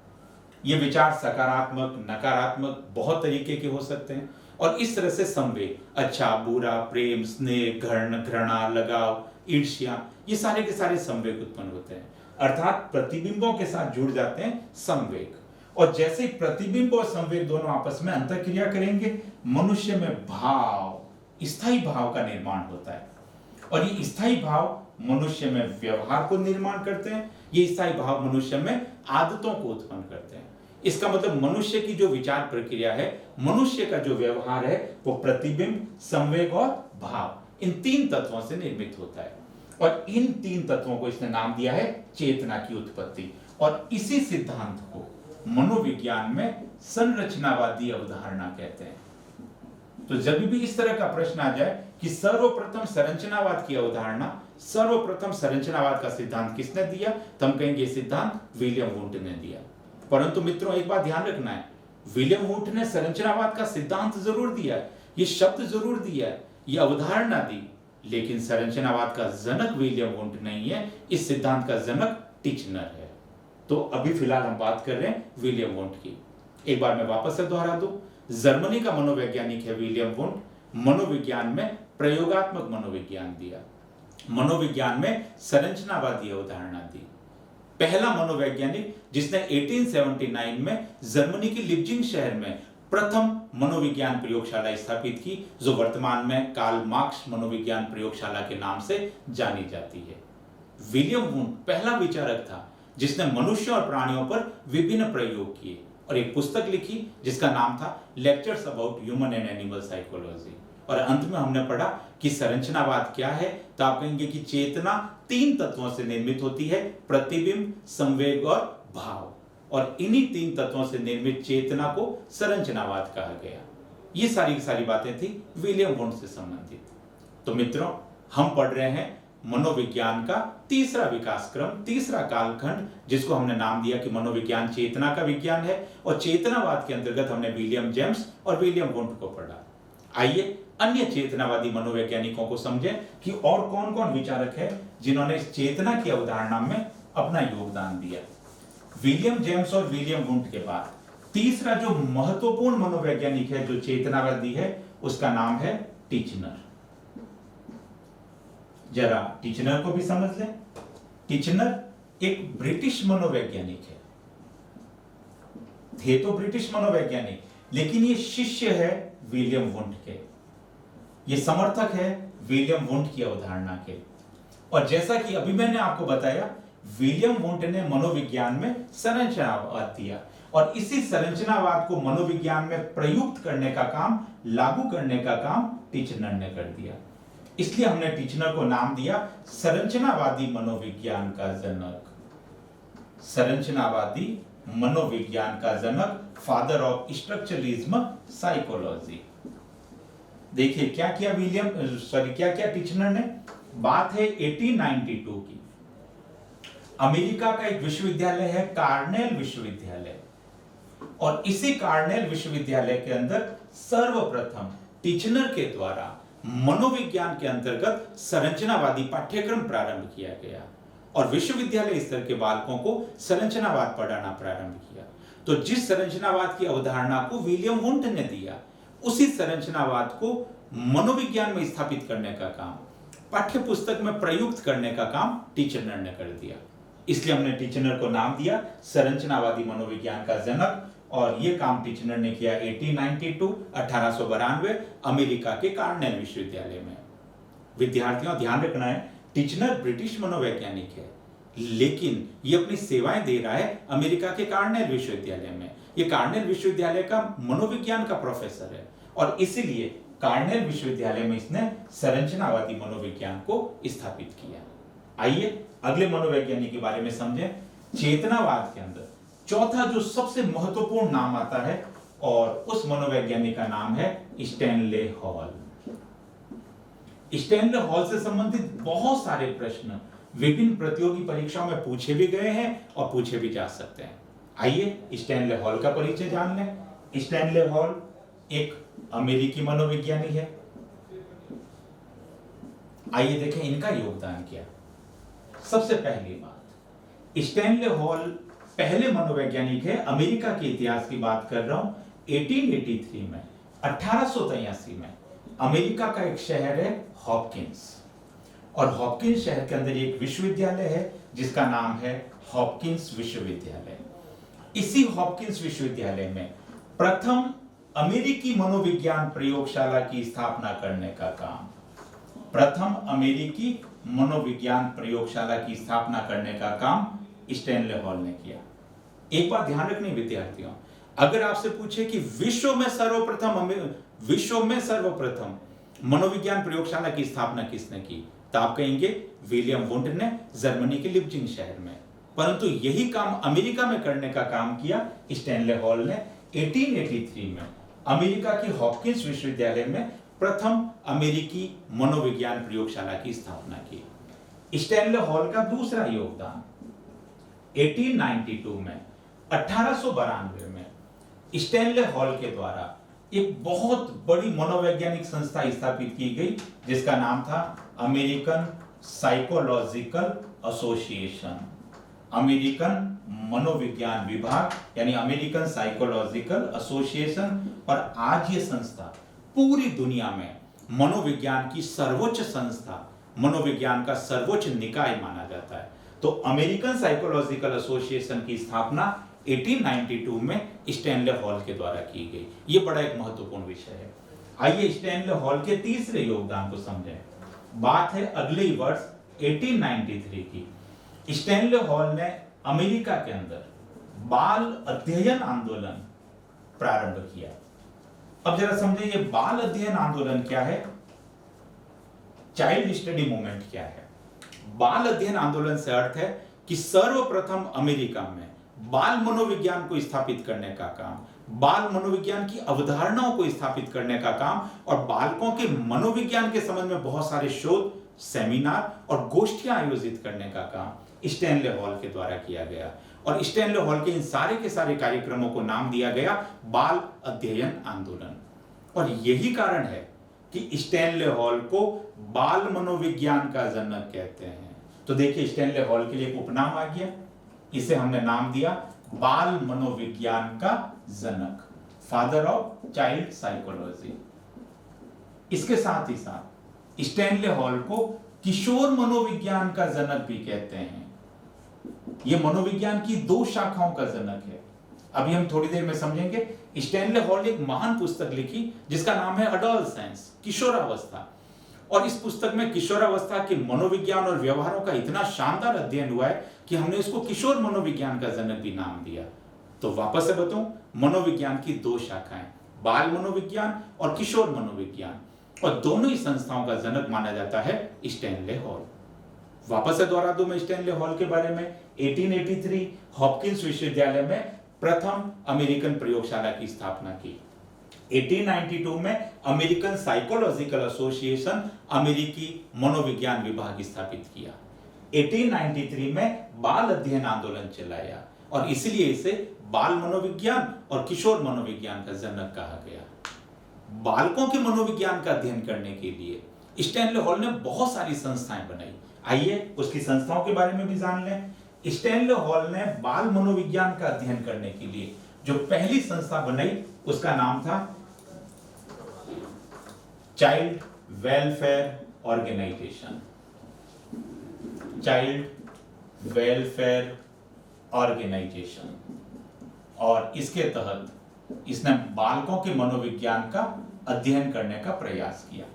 ये विचार सकारात्मक, नकारात्मक बहुत तरीके के हो सकते हैं। और इस तरह से संवेग, अच्छा बुरा, प्रेम, स्नेह, घृणा, लगाव, ईर्ष्या, ये सारे के सारे संवेग उत्पन्न होते हैं। अर्थात प्रतिबिंबों के साथ जुड़ जाते हैं संवेग। और जैसे प्रतिबिंब और संवेग दोनों आपस में अंतःक्रिया करेंगे, मनुष्य में भाव, स्थायी भाव का निर्माण होता है। और ये स्थायी भाव मनुष्य में व्यवहार को निर्माण करते हैं। ये स्थायी भाव मनुष्य में आदतों को उत्पन्न करते हैं। इसका मतलब मनुष्य की जो विचार प्रक्रिया है, मनुष्य का जो व्यवहार है, वो प्रतिबिंब, संवेग और भाव, इन 3 तत्वों से निर्मित होता है। और इन 3 तत्वों को इसने नाम दिया है चेतना की उत्पत्ति। और इसी सिद्धांत को मनोविज्ञान में संरचनावादी अवधारणा कहते हैं। तो जब भी इस तरह का प्रश्न आ जाए कि सर्वप्रथम संरचनावाद की अवधारणा, सर्वप्रथम संरचनावाद का सिद्धांत किसने दिया, तो हम कहेंगे सिद्धांत विलियम वुंट ने दिया। परंतु मित्रों एक बात ध्यान रखना है, विलियम वुंट ने संरचनावाद का सिद्धांत जरूर दिया है, ये शब्द जरूर दिया है, ये अवधारणा दी, लेकिन संरचनावाद का जनक विलियम वुंट नहीं है। इस सिद्धांत का जनक टिचनर है। तो अभी फिलहाल हम बात कर रहे हैं विलियम वुंट की। एक बार मैं वापस से दोहरा दूं, जर्मनी का मनोवैज्ञानिक है विलियम वुंट। मनोविज्ञान में प्रयोगात्मक मनोविज्ञान दिया, मनोविज्ञान में संरचनावादी अवधारणा दी। पहला मनोवैज्ञानिक जिसने 1879 में जर्मनी के लिप्जिंग शहर में प्रथम मनोविज्ञान प्रयोगशाला स्थापित की, जो वर्तमान में कार्ल मार्क्स मनोविज्ञान प्रयोगशाला के नाम से जानी जाती है। विलियम वुंट पहला विचारक था जिसने मनुष्य और प्राणियों पर विभिन्न प्रयोग किए और एक पुस्तक लिखी जिसका नाम था lectures about human and animal psychology. और अंत में हमने पढ़ा कि संरचनावाद क्या है, तो आप कहेंगे कि चेतना 3 तत्वों से निर्मित होती है, प्रतिबिंब, संवेग और भाव। और इन्हीं 3 तत्वों से निर्मित चेतना को संरचनावाद कहा गया। ये सारी की सारी बातें थी विलियम वुंट से संबंधित। तो मित्रों हम पढ़ रहे हैं मनोविज्ञान का तीसरा विकास क्रम, तीसरा कालखंड, जिसको हमने नाम दिया कि मनोविज्ञान चेतना का विज्ञान है। और चेतनावाद के अंतर्गत हमने विलियम जेम्स और विलियम वुंट को पढ़ा। आइए अन्य चेतनावादी मनोवैज्ञानिकों को समझें कि और कौन कौन विचारक है जिन्होंने इस चेतना की अवधारणा में अपना योगदान दिया। विलियम जेम्स और विलियम वुंट के बाद तीसरा जो महत्वपूर्ण मनोवैज्ञानिक है जो चेतनावादी है, उसका नाम है टिचनर। जरा टिचनर को भी समझ लें। टिचनर एक ब्रिटिश मनोवैज्ञानिक है, थे तो ब्रिटिश मनोवैज्ञानिक, लेकिन ये शिष्य है विलियम वुंट के, ये समर्थक है विलियम वुंट की अवधारणा के। और जैसा कि अभी मैंने आपको बताया, विलियम वुंट ने मनोविज्ञान में संरचनावाद दिया और इसी संरचनावाद को मनोविज्ञान में प्रयुक्त करने का काम, लागू करने का काम टिचनर ने कर दिया। इसलिए हमने टिचनर को नाम दिया संरचनावादी मनोविज्ञान का जनक। संरचनावादी मनोविज्ञान का जनक, फादर ऑफ स्ट्रक्चरलिज्म साइकोलॉजी। देखिए क्या क्या टीचनर ने, बात है 1892 की। अमेरिका का एक विश्वविद्यालय है कार्नेल विश्वविद्यालय, और इसी कार्नेल विश्वविद्यालय के अंदर सर्वप्रथम टीचनर के द्वारा मनोविज्ञान के अंतर्गत संरचनावादी पाठ्यक्रम प्रारंभ किया गया, और विश्वविद्यालय स्तर के बालकों को संरचनावाद पढ़ाना प्रारंभ किया। तो जिस संरचनावाद की अवधारणा को विलियम वुंट ने दिया, उसी संरचनावाद को मनोविज्ञान में स्थापित करने का काम, पाठ्य पुस्तक में प्रयुक्त करने का काम टीचनर ने कर दिया। इसलिए हमने टीचनर को नाम दिया संरचनावादी मनोविज्ञान का जनक, और यह काम टीचनर ने किया 1892 अमेरिका के कार्नेल विश्वविद्यालय में। विद्यार्थियों ध्यान रखना है, टीचनर ब्रिटिश मनोवैज्ञानिक है, लेकिन ये अपनी सेवाएं दे रहा है अमेरिका के कार्नेल विश्वविद्यालय में। ये कार्नेल विश्वविद्यालय का मनोविज्ञान का प्रोफेसर है, और इसीलिए कार्नेल विश्वविद्यालय में इसने संरचनावादी मनोविज्ञान को स्थापित किया। आइए अगले मनोवैज्ञानिक के बारे में समझें। चेतनावाद के अंदर चौथा जो सबसे महत्वपूर्ण नाम आता है, और उस मनोवैज्ञानिक का नाम है स्टैनले हॉल। स्टैनले हॉल से संबंधित बहुत सारे प्रश्न विभिन्न प्रतियोगी परीक्षाओं में पूछे भी गए हैं और पूछे भी जा सकते हैं। आइए स्टैनले हॉल का परिचय जान लें। स्टैनले हॉल एक अमेरिकी मनोविज्ञानी है। आइए देखें इनका योगदान क्या। सबसे पहली बात, स्टैनले हॉल पहले मनोवैज्ञानिक है, अमेरिका के इतिहास की बात कर रहा हूं, 1883 में 1883 में अमेरिका का एक शहर है हॉपकिंस, और हॉपकिंस शहर के अंदर एक विश्वविद्यालय है जिसका नाम है हॉपकिंस विश्वविद्यालय। इसी हॉपकिंस विश्वविद्यालय में प्रथम अमेरिकी मनोविज्ञान प्रयोगशाला की स्थापना करने का काम, प्रथम अमेरिकी मनोविज्ञान प्रयोगशाला की स्थापना करने का काम स्टैनले हॉल ने किया। एक बात ध्यान रखनी विद्यार्थियों, अगर आपसे पूछे कि विश्व में सर्वप्रथम मनोविज्ञान प्रयोगशाला की स्थापना किसने की, तो आप कहेंगे विलियम वुंट ने जर्मनी के लिप्जिंग शहर में। परंतु यही काम अमेरिका में करने का काम किया स्टैनले हॉल ने 1883 में अमेरिका के हॉपकिंस विश्वविद्यालय में प्रथम अमेरिकी मनोविज्ञान प्रयोगशाला की स्थापना की। स्टैनले हॉल का दूसरा योगदान 1892 में 1892 में स्टैनले हॉल के द्वारा एक बहुत बड़ी मनोवैज्ञानिक संस्था स्थापित की गई जिसका नाम था अमेरिकन साइकोलॉजिकल एसोसिएशन। अमेरिकन मनोविज्ञान विभाग यानी अमेरिकन साइकोलॉजिकल एसोसिएशन। और आज ये संस्था पूरी दुनिया में मनोविज्ञान की सर्वोच्च संस्था, मनोविज्ञान का सर्वोच्च निकाय माना जाता है। तो अमेरिकन साइकोलॉजिकल एसोसिएशन की स्थापना 1892 में स्टैनले हॉल के द्वारा की गई। यह बड़ा एक महत्वपूर्ण विषय है। आइए स्टैनले हॉल के तीसरे योगदान को समझें। बात है अगले ही वर्ष 1893 की। स्टैनले हॉल ने अमेरिका के अंदर बाल अध्ययन आंदोलन प्रारंभ किया। अब जरा समझे ये बाल अध्ययन आंदोलन क्या है, चाइल्ड स्टडी मूवमेंट क्या है। बाल अध्ययन आंदोलन से अर्थ है कि सर्वप्रथम अमेरिका में बाल मनोविज्ञान को स्थापित करने का काम, बाल मनोविज्ञान की अवधारणाओं को स्थापित करने का काम और बालकों के मनोविज्ञान के संबंध में बहुत सारे शोध, सेमिनार और गोष्ठियां आयोजित करने का काम स्टैनले हॉल के द्वारा किया गया। और स्टैनले हॉल के इन सारे के सारे कार्यक्रमों को नाम दिया गया बाल अध्ययन आंदोलन। और यही कारण है कि स्टैनले हॉल को बाल मनोविज्ञान का जनक कहते हैं। तो देखिए स्टैनले हॉल के लिए एक उपनाम आ गया, इसे हमने नाम दिया बाल मनोविज्ञान का जनक, फादर ऑफ चाइल्ड साइकोलॉजी। इसके साथ ही साथ स्टैनले हॉल को किशोर मनोविज्ञान का जनक भी कहते हैं। यह मनोविज्ञान की दो शाखाओं का जनक है। अभी हम थोड़ी देर में समझेंगे। स्टैनले हॉल ने एक महान पुस्तक लिखी जिसका नाम है अडोलसेंस, किशोरावस्था। और इस पुस्तक में किशोरावस्था के मनोविज्ञान और व्यवहारों का इतना शानदार अध्ययन हुआ है कि हमने इसको किशोर मनोविज्ञान का जनक भी नाम दिया। तो वापस से बताऊं, मनोविज्ञान की दो शाखाएं, बाल मनोविज्ञान और किशोर मनोविज्ञान, और दोनों ही संस्थाओं का जनक माना जाता है स्टैनले हॉल। वापस से दोहरा दूं मैं स्टैनले हॉल के बारे में। 1883 हॉपकिंस विश्वविद्यालय में प्रथम अमेरिकन प्रयोगशाला की स्थापना की। 1892 में अमेरिकन साइकोलॉजिकल एसोसिएशन अमेरिकी मनोविज्ञान विभाग स्थापित किया। 1893 में बाल अध्ययन आंदोलन चलाया और इसलिए इसे बाल मनोविज्ञान और किशोर मनोविज्ञान का जनक कहा गया। बालकों के मनोविज्ञान का अध्ययन करने के लिए स्टैनले हॉल ने बहुत सारी संस्थाएं बनाई। आइए उसकी संस्थाओं के बारे में भी जान लें। स्टैनले हॉल ने बाल मनोविज्ञान का अध्ययन करने के लिए जो पहली संस्था बनाई उसका नाम था child welfare organisation. Child welfare organisation. और इसके तहत इसने बालकों के मनोविज्ञान का अध्ययन करने का प्रयास किया।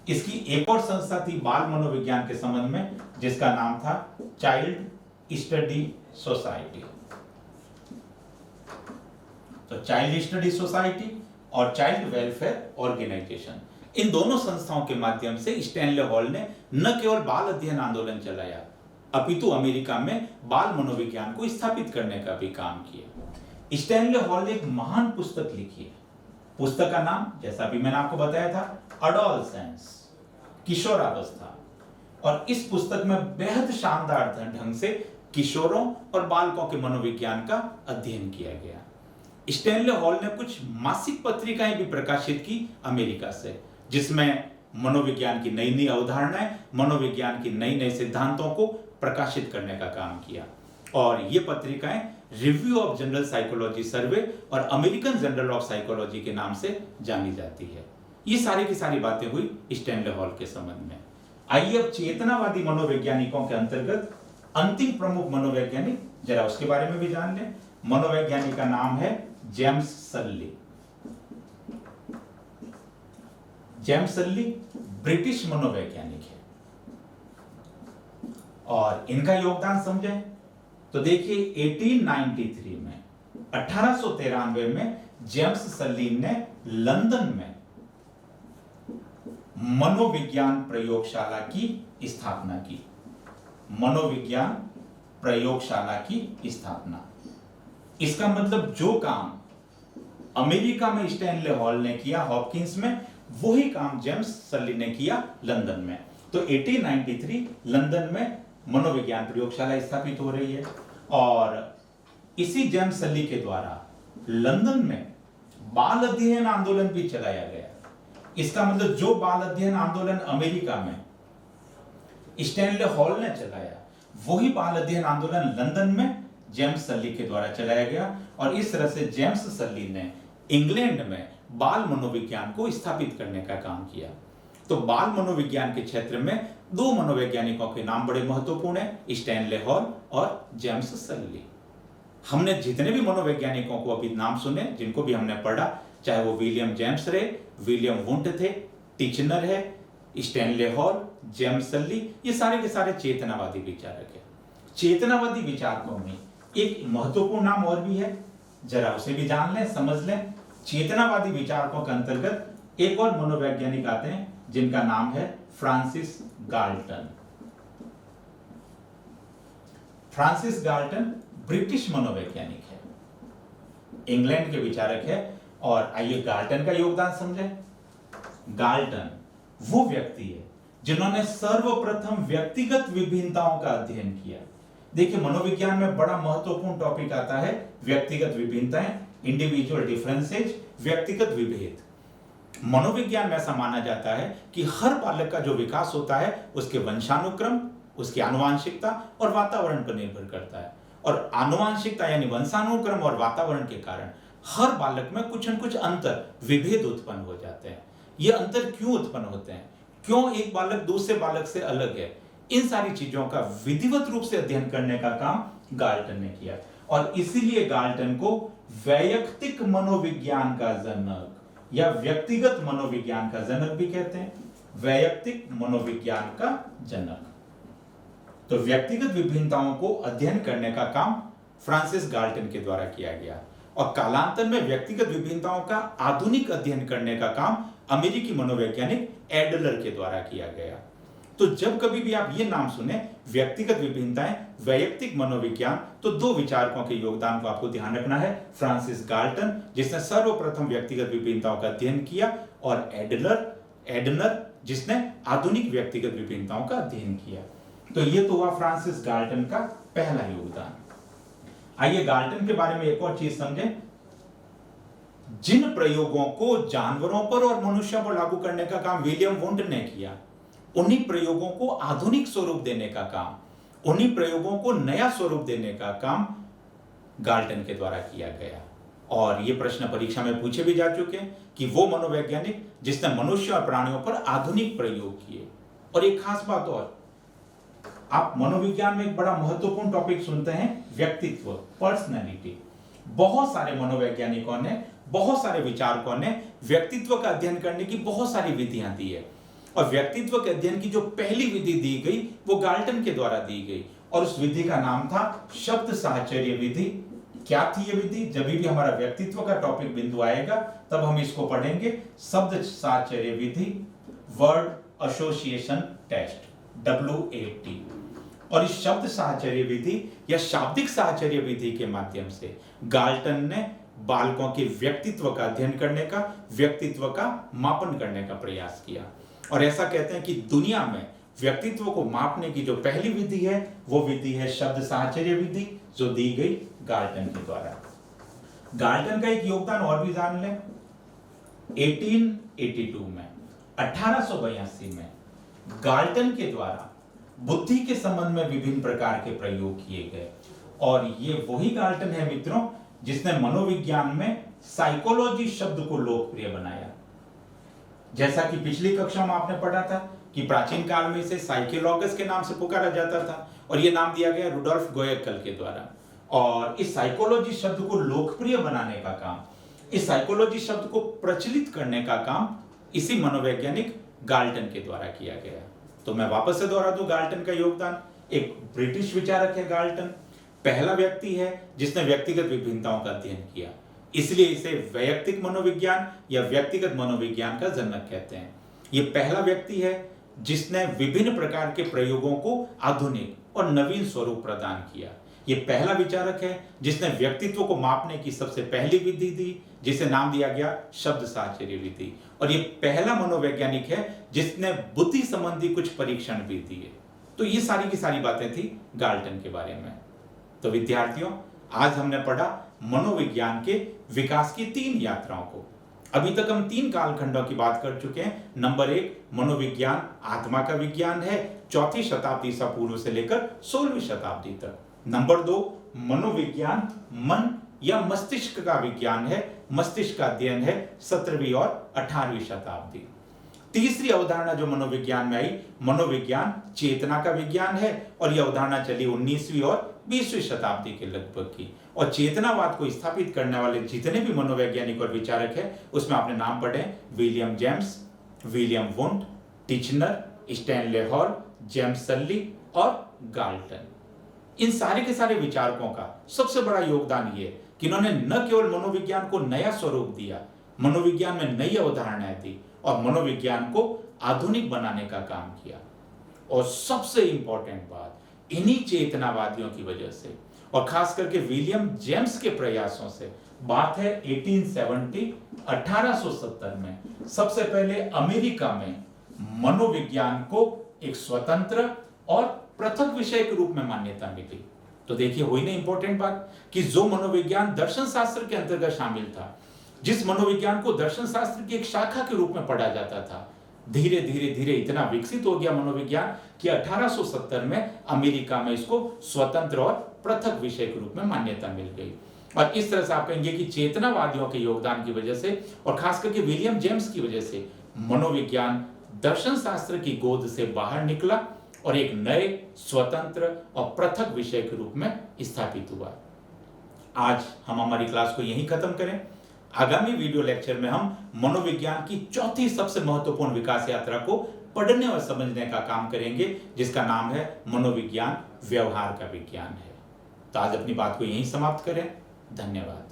इसकी एक और संस्था थी बाल मनोविज्ञान के संबंध में जिसका नाम था चाइल्ड स्टडी सोसाइटी। तो चाइल्ड स्टडी सोसाइटी और चाइल्ड वेलफेयर ऑर्गेनाइजेशन, इन दोनों संस्थाओं के माध्यम से स्टैनले हॉल ने न केवल बाल अध्ययन आंदोलन चलाया अपितु अमेरिका में बाल मनोविज्ञान को स्थापित करने का भी काम किया। स्टैनले हॉल ने एक महान पुस्तक लिखी है। पुस्तक का नाम जैसा भी मैंने आपको बताया था अडोलसेंस, किशोरावस्था। और इस पुस्तक में बेहद शानदार ढंग से किशोरों और बालकों के मनोविज्ञान का अध्ययन किया गया। स्टैनले हॉल ने कुछ मासिक पत्रिकाएं भी प्रकाशित की अमेरिका से, जिसमें मनोविज्ञान की नई नई अवधारणाएं, मनोविज्ञान की नई नई सिद्धांतों को प्रकाशित करने का काम किया। और ये पत्रिकाएं रिव्यू ऑफ जनरल साइकोलॉजी सर्वे और अमेरिकन जर्नल ऑफ साइकोलॉजी के नाम से जानी जाती है। ये सारी की सारी बातें हुई स्टैनले हॉल के संबंध में। आइए अब चेतनावादी मनोवैज्ञानिकों के अंतर्गत अंतिम प्रमुख मनोवैज्ञानिक जरा उसके बारे में भी जान लें। मनोवैज्ञानिक का नाम है जेम्स सल्ली। जेम्स सल्ली ब्रिटिश मनोवैज्ञानिक है और इनका योगदान समझें तो देखिए 1893 में 1893 में जेम्स सल्ली ने लंदन में मनोविज्ञान प्रयोगशाला की स्थापना की। मनोविज्ञान प्रयोगशाला की स्थापना, इसका मतलब जो काम अमेरिका में स्टैनले हॉल ने किया हॉपकिंस में, वही काम जेम्स सल्ली ने किया लंदन में। तो 1893 लंदन में मनोविज्ञान प्रयोगशाला स्थापित हो रही है और इसी जेम्स सल्ली के द्वारा लंदन में बाल अध्ययन आंदोलन भी चलाया गया। इसका मतलब जो बाल अध्ययन आंदोलन अमेरिका में स्टैनले हॉल ने चलाया, वही बाल अध्ययन आंदोलन लंदन में जेम्स सल्ली के द्वारा चलाया गया। और इस तरह से जेम्स सल्ली ने इंग्लैंड में बाल मनोविज्ञान को स्थापित करने का काम किया। तो बाल मनोविज्ञान के क्षेत्र में दो मनोवैज्ञानिकों के नाम बड़े महत्वपूर्ण हैं, स्टैनले हॉल और जेम्स सल्ली। हमने जितने भी मनोवैज्ञानिकों को अभी नाम सुने, जिनको भी हमने पढ़ा, चाहे वो विलियम जेम्स रहे, विलियम वुंट थे, टिचनर है, स्टैनले हॉल, जेम्स सल्ली, ये सारे के सारे चेतनावादी विचारक है। चेतनावादी विचारकों में एक महत्वपूर्ण नाम और भी है, जरा उसे भी जान लें, समझ लें। चेतनावादी विचारकों के अंतर्गत एक और मनोवैज्ञानिक आते हैं जिनका नाम है Francis Galton. Francis Galton British मनोवैज्ञानिक है, इंग्लैंड के विचारक है। और आइए गाल्टन का योगदान समझें। गाल्टन वो व्यक्ति है जिन्होंने सर्वप्रथम व्यक्तिगत विभिन्नताओं का अध्ययन किया। देखिए मनोविज्ञान में बड़ा महत्वपूर्ण टॉपिक आता है व्यक्तिगत विभिन्नताएं, इंडिविजुअल डिफरेंसेज, व्यक्तिगत विभेद। मनोविज्ञान में ऐसा माना जाता है कि हर बालक का जो विकास होता है उसके वंशानुक्रम, उसकी आनुवांशिकता और वातावरण पर निर्भर करता है। और आनुवांशिकता यानी वंशानुक्रम और वातावरण के कारण हर बालक में कुछ न कुछ अंतर, विभेद उत्पन्न हो जाते हैं। ये अंतर क्यों उत्पन्न होते हैं, क्यों एक बालक दूसरे बालक से अलग है, इन सारी चीजों का विधिवत रूप से अध्ययन करने का काम गाल्टन ने किया। और इसीलिए गाल्टन को वैयक्तिक मनोविज्ञान का जनक या व्यक्तिगत मनोविज्ञान का जनक भी कहते हैं, वैयक्तिक मनोविज्ञान का जनक। तो व्यक्तिगत विभिन्नताओं को अध्ययन करने का काम फ्रांसिस गाल्टन के द्वारा किया गया और कालांतर में व्यक्तिगत विभिन्नताओं का आधुनिक अध्ययन करने का काम अमेरिकी मनोवैज्ञानिक एडलर के द्वारा किया गया। तो जब कभी भी आप ये नाम सुने व्यक्तिगत विभिन्नताएं, वैयक्तिक मनोविज्ञान, तो दो विचारकों के योगदान को आपको ध्यान रखना है। फ्रांसिस गाल्टन जिसने सर्वप्रथम व्यक्तिगत विभिन्नताओं का अध्ययन किया, और एडलर जिसने आधुनिक व्यक्तिगत विभिन्नताओं का अध्ययन किया। तो ये तो हुआ फ्रांसिस गाल्टन का पहला योगदान। आइए गाल्टन के बारे में एक और चीज समझें। जिन प्रयोगों को जानवरों पर और मनुष्यों पर लागू करने का काम विलियम वुंड ने किया, उन्हीं प्रयोगों को आधुनिक स्वरूप देने का काम, उन्हीं प्रयोगों को नया स्वरूप देने का काम गाल्टन के द्वारा किया गया। और ये प्रश्न परीक्षा में पूछे भी जा चुके हैं कि वो मनोवैज्ञानिक जिसने मनुष्य और प्राणियों पर आधुनिक प्रयोग किए। और एक खास बात और, आप मनोविज्ञान में एक बड़ा महत्वपूर्ण टॉपिक सुनते हैं, व्यक्तित्व, पर्सनैलिटी। बहुत सारे मनोवैज्ञानिकों ने, बहुत सारे विचारकों ने व्यक्तित्व का अध्ययन करने की बहुत सारी विधियां दी है। और व्यक्तित्व के अध्ययन की जो पहली विधि दी गई वो गाल्टन के द्वारा दी गई, और उस विधि का नाम था शब्द साहचर्य विधि। क्या थी ये विधि? जब भी हमारा व्यक्तित्व का टॉपिक बिंदु आएगा तब हम इसको पढ़ेंगे। शब्द साहचर्य विधि, वर्ड एसोसिएशन टेस्ट, WAT। और इस शब्द साहचर्य विधि या शाब्दिक साहचर्य विधि के माध्यम से गाल्टन ने बालकों के व्यक्तित्व का अध्ययन करने का, व्यक्तित्व का मापन करने का प्रयास किया। और ऐसा कहते हैं कि दुनिया में व्यक्तित्व को मापने की जो पहली विधि है वो विधि है शब्द साहचर्य विधि, जो दी गई गाल्टन के द्वारा। गाल्टन का एक योगदान और भी जान लें। 1882 में, 1882 में गाल्टन के द्वारा बुद्धि के संबंध में विभिन्न प्रकार के प्रयोग किए गए। और ये वही गाल्टन है मित्रों जिसने मनोविज्ञान में साइकोलॉजी शब्द को लोकप्रिय बनाया। जैसा कि पिछली कक्षा में आपने पढ़ा था कि प्राचीन काल में इसे साइकोलॉगस के नाम से पुकारा जाता था, और यह नाम दिया गया रुडोल्फ गोयकल के द्वारा। और इस साइकोलॉजी शब्द को लोकप्रिय बनाने का काम, इस साइकोलॉजी शब्द को प्रचलित करने का काम इसी मनोवैज्ञानिक गाल्टन के द्वारा किया गया। तो मैं वापस से दोहरा दूं गाल्टन का योगदान। एक ब्रिटिश विचारक है गाल्टन, पहला व्यक्ति है जिसने व्यक्तिगत विभिन्नताओं का अध्ययन किया, इसलिए इसे वैयक्तिक मनोविज्ञान या व्यक्तिगत मनोविज्ञान का जनक कहते हैं। यह पहला व्यक्ति है जिसने विभिन्न प्रकार के प्रयोगों को आधुनिक और नवीन स्वरूप प्रदान किया। यह पहला विचारक है जिसने व्यक्तित्व को मापने की सबसे पहली विधि दी, जिसे नाम दिया गया शब्द साहचर्य विधि। और यह पहला मनोवैज्ञानिक है जिसने बुद्धि संबंधी कुछ परीक्षण भी दिए। तो ये सारी की सारी बातें थी गाल्टन के बारे में। तो विद्यार्थियों, आज हमने पढ़ा मनोविज्ञान के विकास की 3 यात्राओं को। अभी तक हम 3 कालखंडों की बात कर चुके हैं। नंबर 1, मनोविज्ञान आत्मा का विज्ञान है, 4वीं शताब्दी ईसा पूर्व से लेकर 16वीं शताब्दी तक। नंबर 2, मनोविज्ञान मन या मस्तिष्क का विज्ञान है, मस्तिष्क का अध्ययन है, 17वीं और 18वीं शताब्दी। तीसरी अवधारणा जो मनोविज्ञान में आई, मनोविज्ञान चेतना का विज्ञान है, और यह अवधारणा चली 19वीं और 20वीं शताब्दी के लगभग की। और चेतनावाद को स्थापित करने वाले जितने भी मनोवैज्ञानिक और विचारक हैं, उसमें आपने नाम पढ़े William James, William Wundt, Titchener, Stanley Hall, James Sully और गाल्टन। इन सारे के सारे विचारकों का सबसे बड़ा योगदान ये कि इन्होंने न केवल मनोविज्ञान को नया स्वरूप दिया, मनोविज्ञान में नई अवधारणाएं दी और मनोविज्ञान को आधुनिक बनाने का काम किया। और सबसे इंपॉर्टेंट बात, इन्हीं चेतनावादियों की वजह से और खास करके विलियम जेम्स के प्रयासों से, बात है 1870 में सबसे पहले अमेरिका में मनोविज्ञान को एक स्वतंत्र और पृथक विषय के रूप में मान्यता मिली। तो देखिए, हुई ना इंपॉर्टेंट बात कि जो मनोविज्ञान दर्शन शास्त्र के अंतर्गत शामिल था, जिस मनोविज्ञान को दर्शन शास्त्र की एक शाखा के रूप में पढ़ा जाता था, धीरे धीरे धीरे इतना विकसित हो गया मनोविज्ञान कि 1870 में अमेरिका में इसको स्वतंत्र और पृथक विषय के रूप में मान्यता मिल गई। और इस तरह से आप कहेंगे कि चेतनावादियों के योगदान की वजह से और खास करके विलियम जेम्स की वजह से मनोविज्ञान दर्शन शास्त्र की गोद से बाहर निकला और एक नए स्वतंत्र और पृथक विषय के रूप में स्थापित हुआ। आज हम हमारी क्लास को यहीं खत्म करें। आगामी वीडियो लेक्चर में हम मनोविज्ञान की चौथी सबसे महत्वपूर्ण विकास यात्रा को पढ़ने और समझने का काम करेंगे, जिसका नाम है मनोविज्ञान व्यवहार का विज्ञान है। तो आज अपनी बात को यहीं समाप्त करें। धन्यवाद।